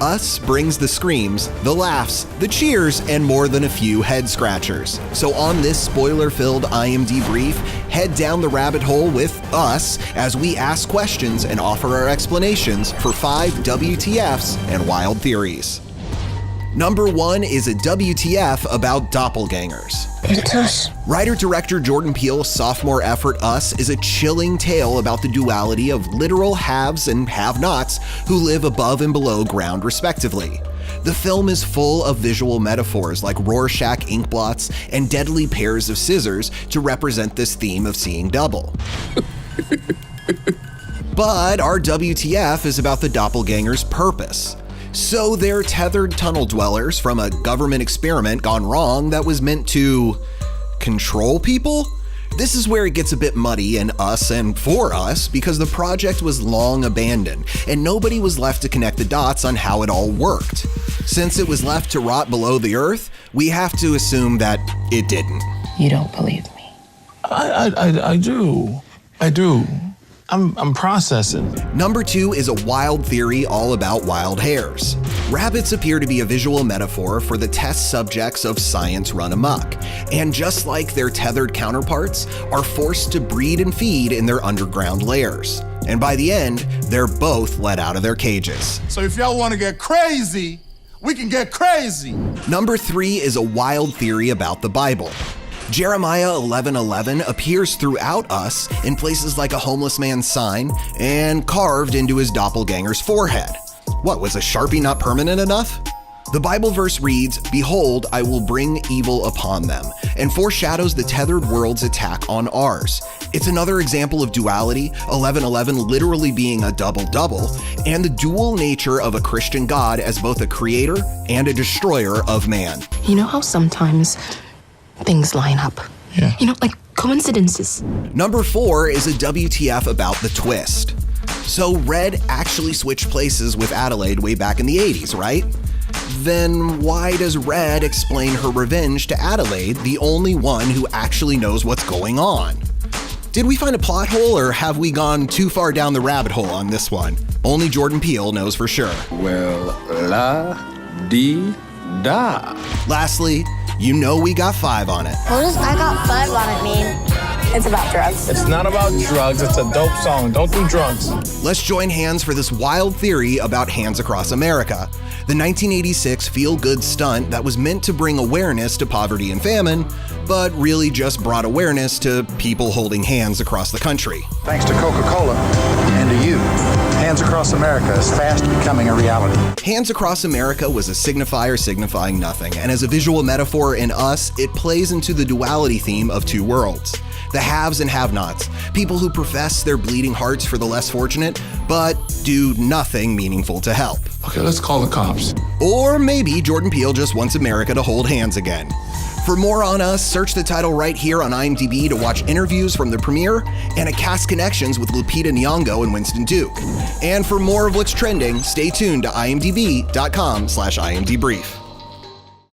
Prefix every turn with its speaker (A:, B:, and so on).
A: Us brings the screams, the laughs, the cheers, and more than a few head scratchers. So on this spoiler-filled IMDbrief, head down the rabbit hole with us as we ask questions and offer our explanations for 5 WTFs and wild theories. Number 1 is a WTF about doppelgangers.
B: It's us.
A: Writer-director Jordan Peele's sophomore effort Us is a chilling tale about the duality of literal haves and have-nots who live above and below ground respectively. The film is full of visual metaphors like Rorschach inkblots and deadly pairs of scissors to represent this theme of seeing double. But our WTF is about the doppelgangers' purpose. So they're tethered tunnel dwellers from a government experiment gone wrong that was meant to control people? This is where it gets a bit muddy in Us and for Us because the project was long abandoned and nobody was left to connect the dots on how it all worked. Since it was left to rot below the earth, we have to assume that it didn't.
B: You don't believe me?
C: I do. I'm processing.
A: Number 2 is a wild theory all about wild hares. Rabbits appear to be a visual metaphor for the test subjects of science run amok, and just like their tethered counterparts, are forced to breed and feed in their underground lairs. And by the end, they're both let out of their cages.
D: So if y'all want to get crazy, we can get crazy.
A: Number 3 is a wild theory about the Bible. Jeremiah 11:11 appears throughout Us in places like a homeless man's sign and carved into his doppelganger's forehead. What, was a Sharpie not permanent enough? The Bible verse reads, "Behold, I will bring evil upon them," and foreshadows the tethered world's attack on ours. It's another example of duality, 11:11 literally being a double-double, and the dual nature of a Christian God as both a creator and a destroyer of man.
B: You know how sometimes things line up?
C: Yeah.
B: You know, like coincidences.
A: Number 4 is a WTF about the twist. So Red actually switched places with Adelaide way back in the 80s, right? Then why does Red explain her revenge to Adelaide, the only one who actually knows what's going on? Did we find a plot hole or have we gone too far down the rabbit hole on this one? Only Jordan Peele knows for sure.
E: Well, la-dee-da.
A: Lastly, you know we got 5 on it.
F: What does I got 5 on it mean? It's about drugs.
C: It's not about drugs, it's a dope song. Don't do drugs.
A: Let's join hands for this wild theory about Hands Across America, the 1986 feel-good stunt that was meant to bring awareness to poverty and famine, but really just brought awareness to people holding hands across the country.
G: Thanks to Coca-Cola and to you, Hands Across America is fast becoming a reality.
A: Hands Across America was a signifier signifying nothing, and as a visual metaphor in Us, it plays into the duality theme of 2 worlds. The haves and have-nots, people who profess their bleeding hearts for the less fortunate, but do nothing meaningful to help.
C: Okay, let's call the cops.
A: Or maybe Jordan Peele just wants America to hold hands again. For more on Us, search the title right here on IMDb to watch interviews from the premiere and a cast connections with Lupita Nyong'o and Winston Duke. And for more of what's trending, stay tuned to imdb.com/IMDbrief.